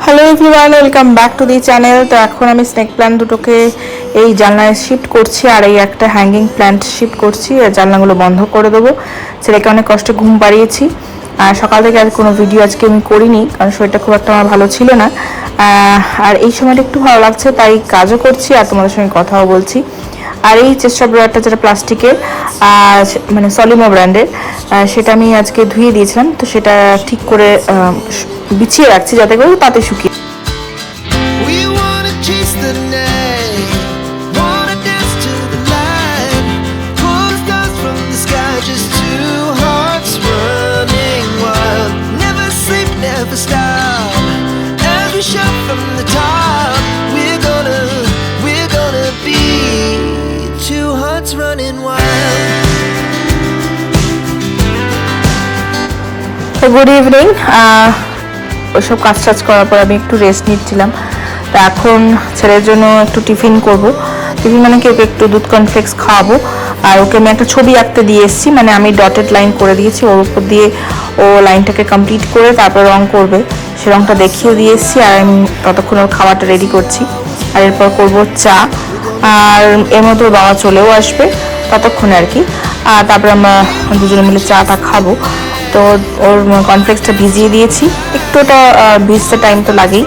Hello everyone, welcome back to the channel. তো এখন আমি স্নেক প্ল্যান্ট দুটোকে এই জানলায় শিফট করছি, আর এই একটা হ্যাঙ্গিং প্ল্যান্ট শিফট করছি। আর জানলাগুলো বন্ধ করে দেবো। ছেলেকে অনেক কষ্টে ঘুম পাড়িয়েছি, আর সকাল থেকে আর কোনো ভিডিও আজকে আমি করিনি, কারণ শরীরটা খুব একটা আমার ভালো ছিল না। আর এই সময়টা একটু ভালো লাগছে, তাই কাজও করছি আর তোমাদের সঙ্গে কথাও বলছি। আর এই চেস্ট ব্রায়ারটা যেটা প্লাস্টিকের, মানে সলিমো ব্র্যান্ডের, সেটা আমি আজকে ধুয়ে দিয়েছিলাম। তো সেটা ঠিক করে বিছিয়ে রাখছি যাতে করে তাতে শুকিয়ে। Good evening. ওইসব কাজ টাজ করার পর আমি একটু রেস্ট নিচ্ছিলাম। তা এখন ছেলের জন্য একটু টিফিন করব। টিফিন মানে কি, ওকে একটু দুধ কর্নফ্লেক্স খাওয়াবো। আর ওকে আমি একটা ছবি আঁকতে দিয়ে এসেছি, মানে আমি ডটেড লাইন করে দিয়েছি, ওর উপর দিয়ে ও লাইনটাকে কমপ্লিট করে তারপর রং করবে, সে রংটা দেখিয়ে দিয়ে এসেছি। আর আমি ততক্ষণ ওর খাবারটা রেডি করছি। আর এরপর করবো চা, আর এর মধ্যে বাবা চলেও আসবে ততক্ষণে আর কি। আর তারপরে আমরা দুজনে মিলে চাটা খাবো। তো ওর কর্নফ্লেক্সটা ভিজিয়ে দিয়েছি, একটু ওটা ভিজতে টাইম তো লাগেই।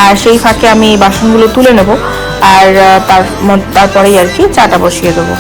আর সেই ফাঁকে আমি বাসনগুলো তুলে নেব, আর তারপরেই আর কি চাটা বসিয়ে দেবো।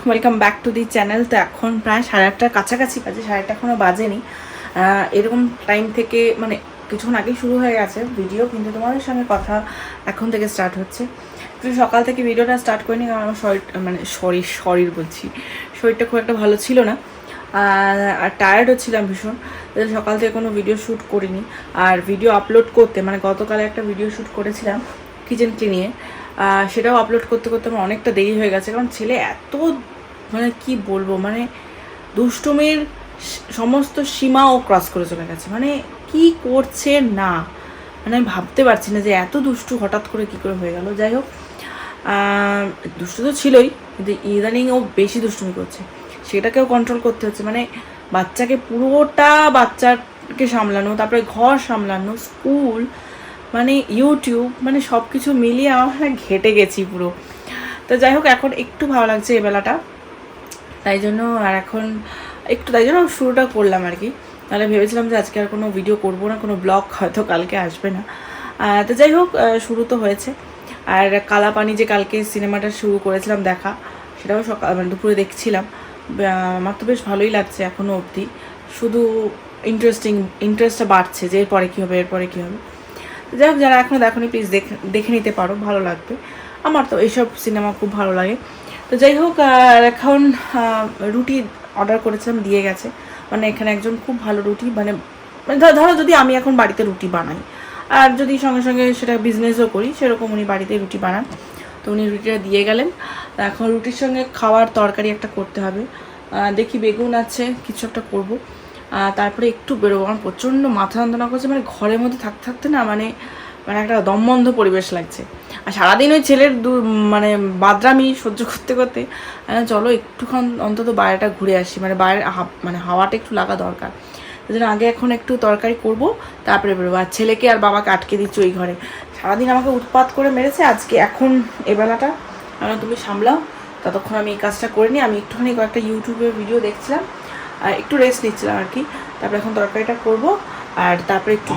Welcome back to the channel. তো এখন প্রায় 8:30টার কাছাকাছি বাজে, 8:30 এখনও বাজেনি। এরকম টাইম থেকে মানে কিছুক্ষণ আগেই শুরু হয়ে গেছে ভিডিও, কিন্তু তোমাদের সঙ্গে কথা এখন থেকে স্টার্ট হচ্ছে। একটু সকাল থেকে ভিডিওটা স্টার্ট করিনি, কারণ আমার শরীর বলছি, শরীরটা খুব একটা ভালো ছিল না, আর টায়ার্ডও ছিলাম ভীষণ। সকাল থেকে কোনো ভিডিও শ্যুট করিনি। আর ভিডিও আপলোড করতে, মানে গতকালে একটা ভিডিও শ্যুট করেছিলাম কিচেন ক্লিনিংয়ে, সেটাও আপলোড করতে করতে আমার অনেকটা দেরি হয়ে গেছে। কারণ ছেলে এত, মানে কি বলবো, মানে দুষ্টুমির সমস্ত সীমাও ক্রস করে চলে গেছে। মানে কি করছে না, মানে আমি ভাবতে পারছি না যে এত দুষ্টু হঠাৎ করে কি করে হয়ে গেল। যাই হোক, দুষ্টু তো ছিলই, কিন্তু ইদানিং ও বেশি দুষ্টুমি করছে, সেটাকেও কন্ট্রোল করতে হচ্ছে। মানে বাচ্চাকে পুরোটা, বাচ্চাকে সামলানো, তারপরে ঘর সামলানো, স্কুল, মানে ইউটিউব, মানে সব কিছু মিলিয়ে আমার ঘেটে গেছি পুরো। তো যাই হোক, এখন একটু ভালো লাগছে এই বেলাটা, তাই জন্য শুরুটা করলাম আর কি। তাহলে ভেবেছিলাম যে আজকে আর কোনো ভিডিও করবো না, কোনো ব্লগ হয়তো কালকে আসবে না। তো যাই হোক, শুরু তো হয়েছে। আর কালাপানি যে কালকে সিনেমাটা শুরু করেছিলাম দেখা, সেটাও মানে দুপুরে দেখছিলাম। আমার তো বেশ ভালোই লাগছে এখনও অবধি, শুধু ইন্টারেস্টটা বাড়ছে যে এরপরে কী হবে, যাই হোক, যারা এখনও দেখোনি প্লিজ দেখে নিতে পারো, ভালো লাগবে। আমার তো এইসব সিনেমা খুব ভালো লাগে। তো যাই হোক, এখন রুটি অর্ডার করেছিলাম, দিয়ে গেছে। মানে এখানে একজন খুব ভালো রুটি, মানে ধরো যদি আমি এখন বাড়িতে রুটি বানাই, আর যদি সঙ্গে সঙ্গে সেটা বিজনেসও করি, সেরকম উনি বাড়িতে রুটি বানান। তো উনি রুটিটা দিয়ে গেলেন। এখন রুটির সঙ্গে খাওয়ার তরকারি একটা করতে হবে, দেখি বেগুন আছে, কিছু একটা করবো। তারপরে একটু বেরোবো, আমার প্রচণ্ড মাথা যন্ত্রণা করছে। মানে ঘরের মধ্যে থাকতে থাকতে না, মানে একটা দমবন্ধ পরিবেশ লাগছে। আর সারাদিন ওই ছেলের মানে বাদরামি সহ্য করতে করতে চলো একটুক্ষণ অন্তত বাইরেটা ঘুরে আসি, মানে বাইরে মানে হাওয়াটা একটু লাগা দরকার। ওই জন্য আগে এখন একটু তরকারি করবো, তারপরে বেরোবো। আর ছেলেকে আর বাবাকে আটকে দিচ্ছি ওই ঘরে, সারাদিন আমাকে উৎপাত করে মেরেছে। আজকে এখন এবেলাটা কারণ তুমি সামলাও, ততক্ষণ আমি এই কাজটা করে নিই। আমি একটুখানি কয়েকটা ইউটিউবে ভিডিও দেখছিলাম আর একটু রেস্ট নিচ্ছিলাম আর কি। তারপরে এখন তরকারিটা করব আর তারপরে একটু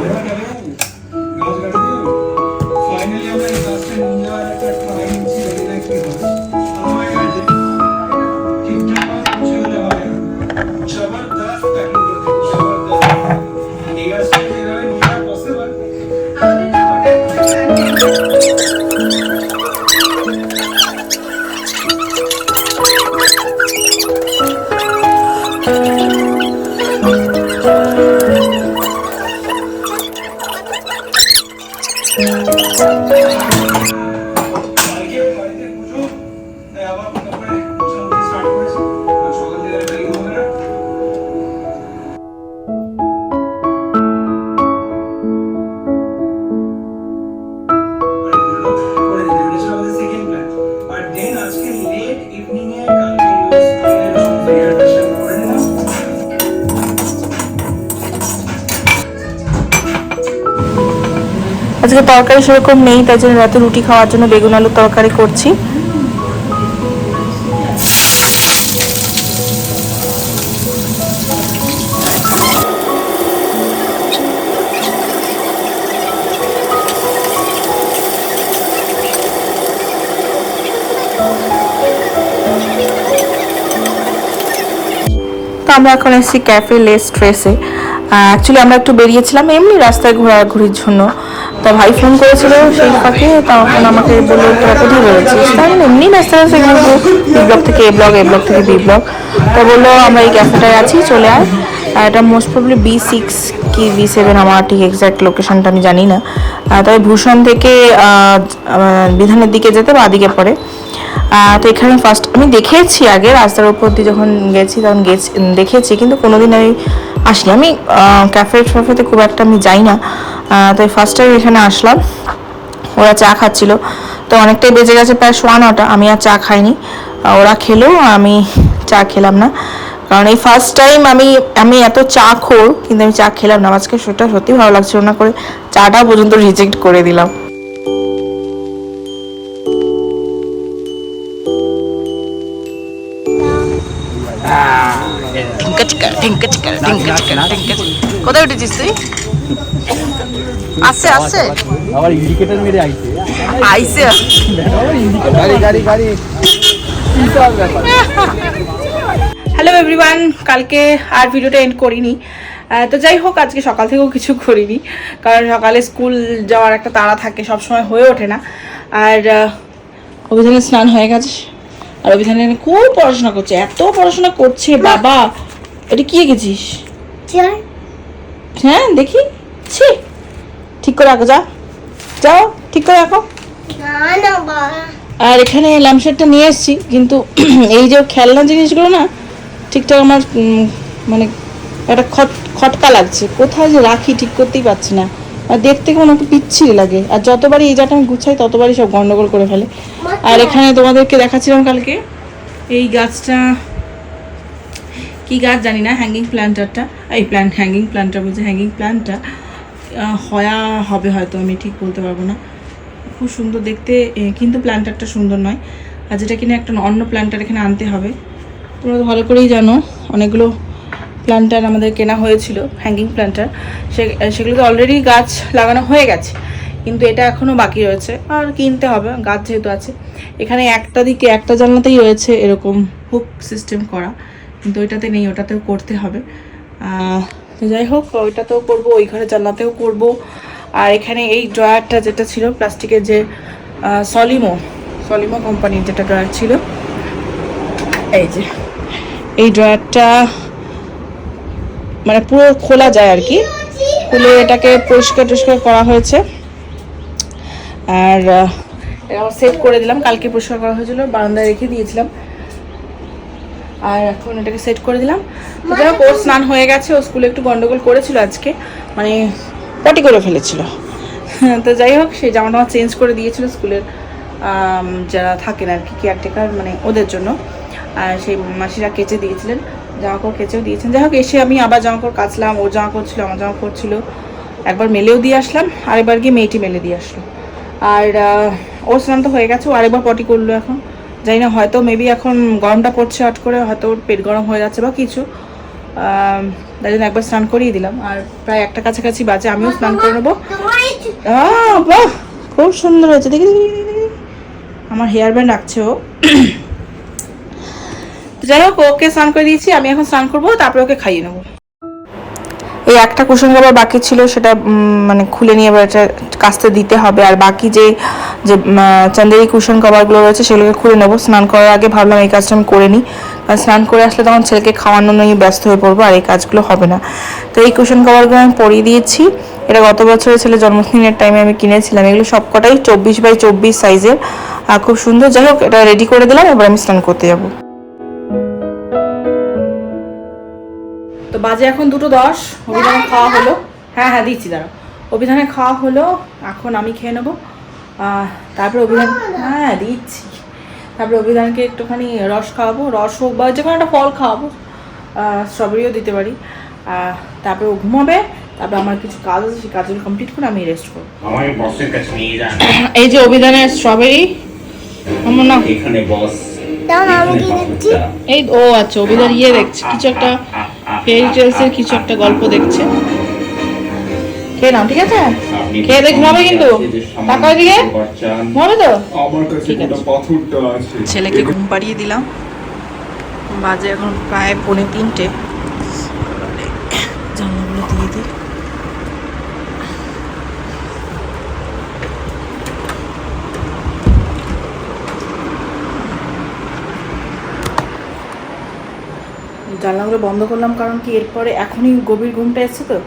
আজকে তরকারি সেরকম নেই, তাই জন্য রাতে রুটি খাওয়ার জন্য বেগুন আলুর তরকারি করছি। তো আমরা এখন এসেছি ক্যাফে লে স্ট্রেসে। অ্যাকচুয়ালি আমরা একটু বেরিয়েছিলাম এমনি রাস্তায় ঘোরাঘুরির জন্য। তা ভাই ফোন করেছিল সেই ফাঁকে, তখন আমাকে বললো তোরা কোথায় বেরোচ্ছিস? তাই আমি এমনি রাস্তায় রাস্তায় ঘুরবো, বি ব্লক থেকে এ ব্লক, এ ব্লক থেকে বি ব্লক। তা বললো আমরা এই ক্যাফেটায় আছি, চলে আয়। এটা মোস্ট প্রবলি B6 কি B7, আমার ঠিক এক্স্যাক্ট লোকেশনটা আমি জানি না। তবে ভূষণ থেকে বিধানের দিকে যেতে বাদিকে পড়ে। তো এখানে ফার্স্ট আমি দেখেছি আগে রাস্তার উপর দিয়ে যখন গেছি তখন দেখেছি, কিন্তু কোনোদিন আমি আসিনি। আমি ক্যাফেতে খুব একটা আমি যাই না। তাই ফার্স্ট টাইম এখানে আসলাম। ওরা চা খাচ্ছিল, তো অনেকটাই বেজে গেছে, প্রায় 9:15। আমি আর চা খাইনি, ওরা খেলো, আমি চা খেলাম না। কারণ এই ফার্স্ট টাইম আমি এত চা খোর, কিন্তু আমি চা খেলাম না। আজকে সেটা সত্যি ভালো লাগছিল না, করে চাটাও পর্যন্ত রিজেক্ট করে দিলাম। কোথায় উঠেছিস তুই? আসছে আসছে আবার ইন্ডিকেটর মেরে আইছে আইছে গাড়ি গাড়ি গাড়ি। হ্যালো এভরিওয়ান, কালকে আর ভিডিওটা এন্ড করিনি। তো যাই হোক, আজকে সকাল থেকেও কিছু করিনি, কারণ সকালে স্কুল যাওয়ার একটা তাড়া থাকে, সবসময় হয়ে ওঠে না। আর অভিধানের স্নান হয়ে গেছে, আর অভিধানের খুব পড়াশোনা করছে, এত পড়াশোনা করছে বাবা। এটা কি এঁকেছিস? হ্যাঁ দেখি, ছি, ঠিক করে রাখো, যাও ঠিক করে রাখো। আর এখানে ল্যাম্পশেডটা নিয়ে এসেছি, কিন্তু এই যে খেলনা জিনিসগুলো না ঠিকঠাক আমার মানে একটা খটকা লাগছে, কোথায় যে রাখি ঠিক করতেই পারছি না। আর দেখতে কোনো পিচ্ছিরি লাগে, আর যতবারই এই জায়গাটা আমি গুছাই ততবারই সব গন্ডগোল করে ফেলে। আর এখানে তোমাদেরকে দেখাচ্ছিলাম কালকে এই গাছটা, কি গাছ জানি না, হ্যাঙ্গিং প্ল্যান্টারটা, এই হ্যাঙ্গিং প্ল্যান্টটা হবে হয়তো, আমি ঠিক বলতে পারবো না। খুব সুন্দর দেখতে, কিন্তু প্ল্যান্টারটা সুন্দর নয়। আর যেটা কিনা একটা অন্য প্ল্যান্টার এখানে আনতে হবে। তোমরা তো ভালো করেই জানো, অনেকগুলো প্ল্যান্টার আমাদের কেনা হয়েছিল, হ্যাঙ্গিং প্ল্যান্টার, সেগুলোতে অলরেডি গাছ লাগানো হয়ে গেছে, কিন্তু এটা এখনও বাকি রয়েছে, আর কিনতে হবে গাছ যেহেতু আছে। এখানে একটা দিকে একটা জানলাতেই রয়েছে এরকম হুক সিস্টেম করা, কিন্তু ওইটাতে নেই, ওটাতেও করতে হবে। তো যাই হোক, ওইটাতেও করবো, ওই ঘরে জানলাতেও করবো। আর এখানে এই ড্রয়ারটা যেটা ছিল প্লাস্টিকের, যে সলিমো কোম্পানির যেটা ড্রয়ার ছিল, এই যে এই ড্রয়ারটা মানে পুরো খোলা যায় আর কি, খুলে এটাকে পরিষ্কার টরিষ্কার করা হয়েছে। আর আমার সেট করে দিলাম, কালকে পরিষ্কার করা হয়েছিল, বারান্দায় রেখে দিয়েছিলাম, আর এখন এটাকে সেট করে দিলাম। তো যাই হোক, ওর স্নান হয়ে গেছে, ও স্কুলে একটু গন্ডগোল করেছিল আজকে, মানে পটি করে ফেলেছিল। তো যাই হোক, সেই জামাটা চেঞ্জ করে দিয়েছিল স্কুলের যারা থাকেন আর কি, কেয়ারটেকার, মানে ওদের জন্য। আর সেই মাসিরা কেচে দিয়েছিলেন, জামাকাপড় কেচেও দিয়েছেন। যাই হোক, এসে আমি আবার জামাকাপড় কাচলাম, ওর জামাকাপড় ছিল, আমার জামাকাপড় ছিল, একবার মেলেও দিয়ে আসলাম, আরেকবার গিয়ে মেয়েটি মেলে দিয়ে আসলো। আর ওর স্নান তো হয়ে গেছে, ও আরেকবার পটি করলো এখন। জানি না, হয়তো মেবি এখন গরমটা পড়ছে হট করে, হয়তো ওর পেট গরম হয়ে যাচ্ছে বা কিছু, তাই জন্য একবার স্নান করিয়ে দিলাম। আর প্রায় একটা কাছাকাছি বাজে, আমিও স্নান করে নেবো। বাহ, খুব সুন্দর হয়েছে, দেখি আমার হেয়ার ব্যান্ড রাখছে ও। যাই হোক, ওকে স্নান করে দিয়েছি, আমি এখন স্নান করবো, তারপরে ওকে খাইয়ে নেবো। এই একটা কুশন কভার বাকি ছিল, সেটা মানে খুলে নিয়ে এবার এটা কাচতে দিতে হবে। আর বাকি যে যে চান্দেরি কুশন কভারগুলো রয়েছে সেগুলোকে খুলে নেবো। স্নান করার আগে ভাবলাম এই কাজটা আমি করে নিই, কারণ স্নান করে আসলে তখন ছেলেকে খাওয়ানো নিয়ে ব্যস্ত হয়ে পড়বো, আর এই কাজগুলো হবে না। তো এই কুশন কভারগুলো আমি পরিয়ে দিয়েছি। এটা গত বছরের ছেলে জন্মদিনের টাইমে আমি কিনেছিলাম। এগুলো সবকটাই 24x24 সাইজের, খুব সুন্দর। যাই হোক, এটা রেডি করে দিলাম, এবার আমি স্নান করতে যাবো। তো বাজে এখন 2:10, অভিধানে খাওয়া হলো। হ্যাঁ দিচ্ছি, দাঁড়াও। অভিধানে খাওয়া হলো, এখন আমি খেয়ে নেবো। তারপরে অভিধান, হ্যাঁ দিচ্ছি। তারপরে অভিধানকে একটুখানি রস খাওয়াবো, রস হোক বা যে কোনো একটা ফল খাওয়াবো, স্ট্রবেরিও দিতে পারি। তারপরে ও ঘুমাবে, তারপরে আমার কিছু কাজ আছে, সেই কাজগুলো কমপ্লিট করে আমি রেস্ট করবো। এই যে অভিধানের স্ট্রবেরি, আমার না এখানে বস এই ও আচ্ছা, অভিধান দেখছে কিছু একটা ফেয়ারি টেলসের কিছু একটা গল্প দেখছে। খেয়ে নাও, ঠিক আছে? খেয়ে দেখ, ঘুমাবে কিন্তু। টাকা দিকে ঘুমাবে তো? আমার কাছে কোনো পাথরটা আছে। ছেলেকে ঘুম পাড়িয়ে দিলাম, বাজে এখন প্রায় 2:45। জানলাগুলো দিয়ে দিই। জানলাগুলো বন্ধ করলাম, কারণ কি এরপরে এখনই গভীর ঘুমটা এসছে, তো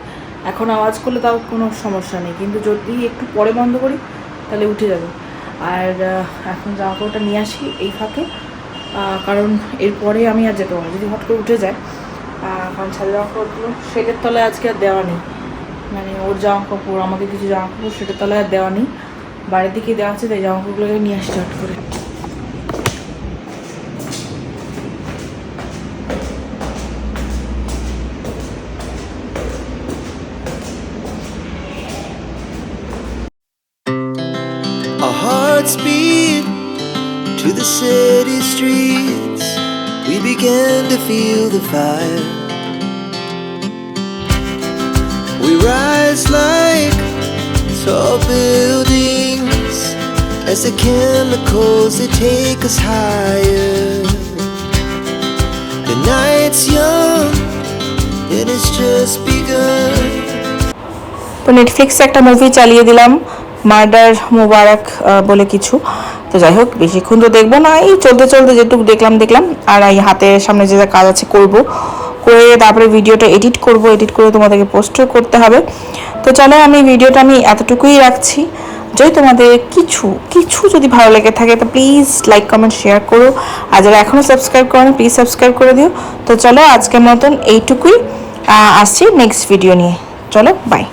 এখন আওয়াজ করলে তাও কোনো সমস্যা নেই, কিন্তু যদি একটু পরে বন্ধ করি তাহলে উঠে যাবে। আর এখন জামা কাপড়টা নিয়ে আসি এই ফাঁকে, কারণ এরপরে আমি আর যেতে পারি যদি হট করে উঠে যায়। কারণ ছাদের জামা কাপড়গুলো শেডের তলায় আজকে আর দেওয়া নেই, মানে ওর জামা কাপড়, আমাদের কিছু জামা কাপড় শেডের তলায় আর দেওয়া নেই, বাড়ির দিকে দেওয়া আছে, তাই জামা কাপড়গুলোকে নিয়ে আসছি হট করে। Our hearts beat to the city streets. We began to feel the fire. We rise like tall buildings as the chemicals they take us higher. The night's young and it's just begun. তো নেটফ্লিক্সে একটা movie চালিয়ে দিলাম, murder মুবারক বলে কিছু। তো যাই হোক, বেশিক্ষণ তো দেখবো না, এই চলতে চলতে যেটুকু দেখলাম। আর এই হাতের সামনে যে কাজ আছে করে তারপরে ভিডিওটা এডিট করে তোমাদেরকে পোস্টও করতে হবে। তো চলো, ভিডিওটা আমি এতটুকুই রাখছি। যদি তোমাদের কিছু যদি ভালো লেগে থাকে তো প্লিজ লাইক কমেন্ট শেয়ার করো, আর যারা এখনও সাবস্ক্রাইব করো প্লিজ সাবস্ক্রাইব করে দিও। তো চলো, আজকের মতন এইটুকুই, আসছি নেক্সট ভিডিও নিয়ে। চলো, বাই।